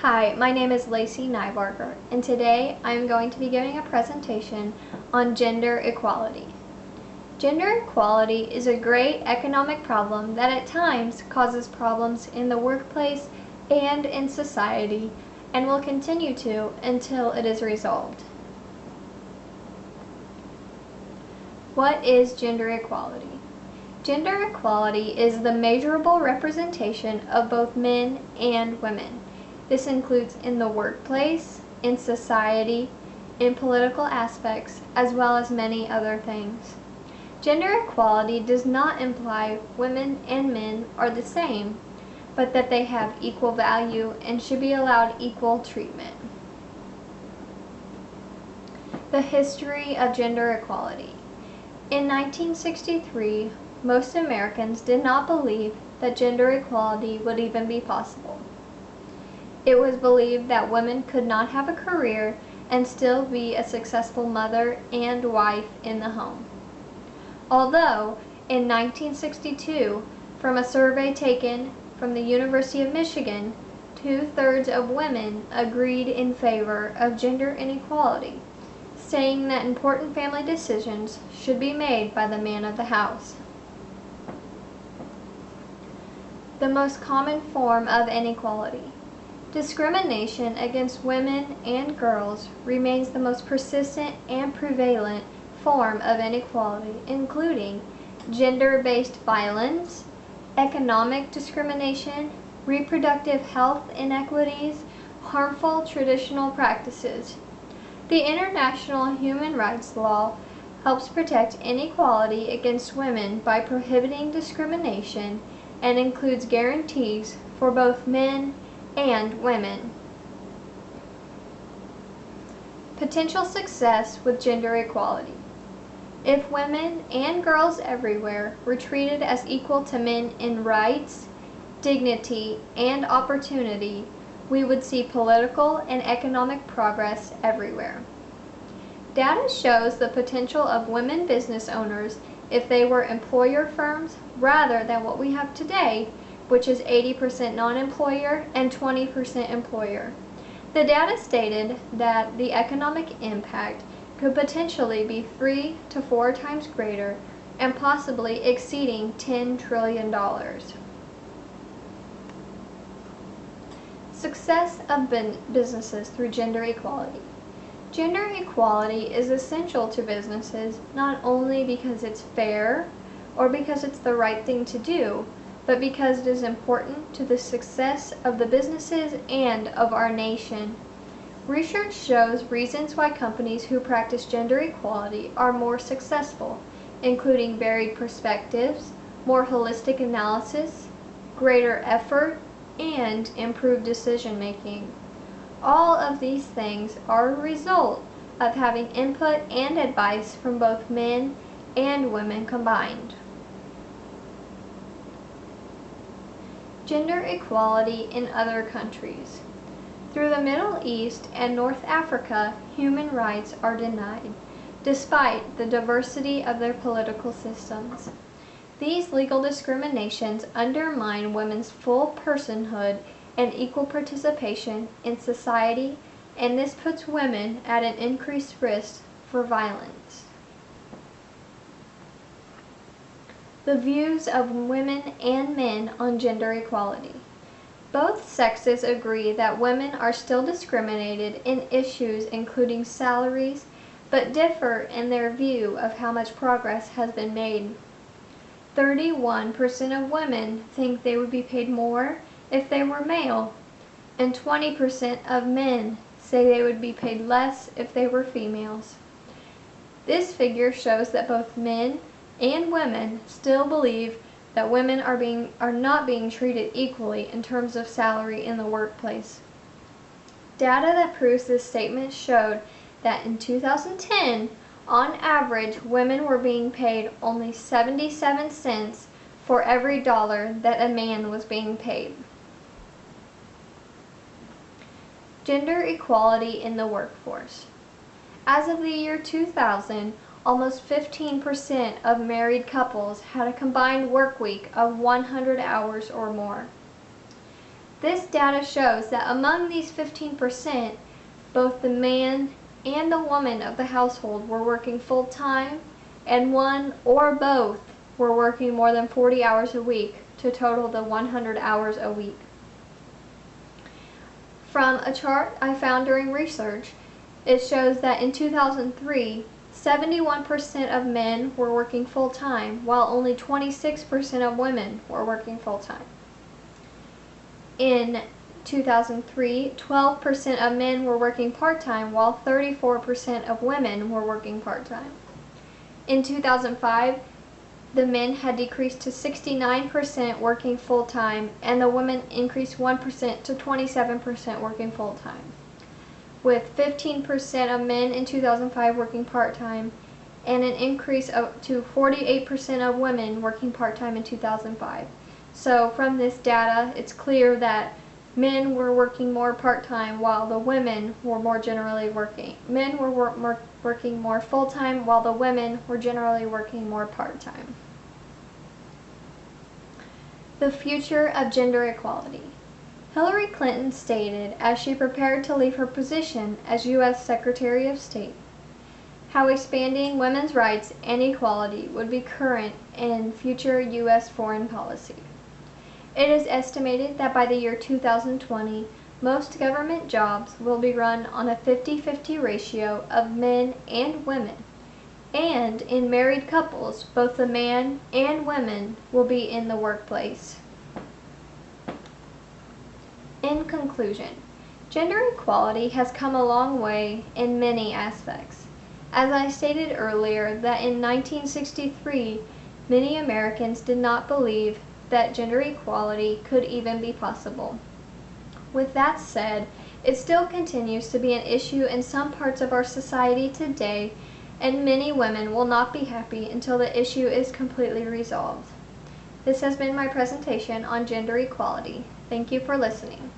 Hi, my name is Lacey Nybarger, and today I am going to be giving a presentation on gender equality. Gender equality is a great economic problem that at times causes problems in the workplace and in society, and will continue to until it is resolved. What is gender equality? Gender equality is the measurable representation of both men and women. This includes in the workplace, in society, in political aspects, as well as many other things. Gender equality does not imply women and men are the same, but that they have equal value and should be allowed equal treatment. The history of gender equality. In 1963, most Americans did not believe that gender equality would even be possible. It was believed that women could not have a career and still be a successful mother and wife in the home. Although, in 1962, from a survey taken from the University of Michigan, 2/3 of women agreed in favor of gender inequality, saying that important family decisions should be made by the man of the house. The most common form of inequality. Discrimination against women and girls remains the most persistent and prevalent form of inequality, including gender-based violence, economic discrimination, reproductive health inequities, harmful traditional practices. The international human rights law helps protect inequality against women by prohibiting discrimination and includes guarantees for both men and women. Potential success with gender equality. If women and girls everywhere were treated as equal to men in rights, dignity, and opportunity, we would see political and economic progress everywhere. Data shows the potential of women business owners if they were employer firms rather than what we have today, which is 80% non-employer and 20% employer. The data stated that the economic impact could potentially be 3 to 4 times greater and possibly exceeding $10 trillion. Success of businesses through gender equality. Gender equality is essential to businesses not only because it's fair or because it's the right thing to do, but because it is important to the success of the businesses and of our nation. Research shows reasons why companies who practice gender equality are more successful, including varied perspectives, more holistic analysis, greater effort, and improved decision making. All of these things are a result of having input and advice from both men and women combined. Gender equality in other countries. Through the Middle East and North Africa, human rights are denied, despite the diversity of their political systems. These legal discriminations undermine women's full personhood and equal participation in society, and this puts women at an increased risk for violence. The views of women and men on gender equality. Both sexes agree that women are still discriminated in issues including salaries, but differ in their view of how much progress has been made. 31% of women think they would be paid more if they were male, and 20% of men say they would be paid less if they were females. This figure shows that both men and women still believe that women are not being treated equally in terms of salary in the workplace. Data that proves this statement showed that in 2010, on average, women were being paid only 77 cents for every dollar that a man was being paid. Gender equality in the workforce. As of the year 2000, almost 15% of married couples had a combined work week of 100 hours or more. This data shows that among these 15%, both the man and the woman of the household were working full-time, and one or both were working more than 40 hours a week to total the 100 hours a week. From a chart I found during research, it shows that in 2003, 71% of men were working full-time, while only 26% of women were working full-time. In 2003, 12% of men were working part-time, while 34% of women were working part-time. In 2005, the men had decreased to 69% working full-time, and the women increased 1% to 27% working full-time, with 15% of men in 2005 working part-time and an increase to 48% of women working part-time in 2005. So from this data, it's clear that men were working more part-time while the women were more generally working. Men were working more full-time while the women were generally working more part-time. The future of gender equality. Hillary Clinton stated as she prepared to leave her position as U.S. Secretary of State how expanding women's rights and equality would be current in future U.S. foreign policy. It is estimated that by the year 2020, most government jobs will be run on a 50-50 ratio of men and women, and in married couples, both the man and women will be in the workplace. In conclusion, gender equality has come a long way in many aspects. As I stated earlier, that in 1963, many Americans did not believe that gender equality could even be possible. With that said, it still continues to be an issue in some parts of our society today, and many women will not be happy until the issue is completely resolved. This has been my presentation on gender equality. Thank you for listening.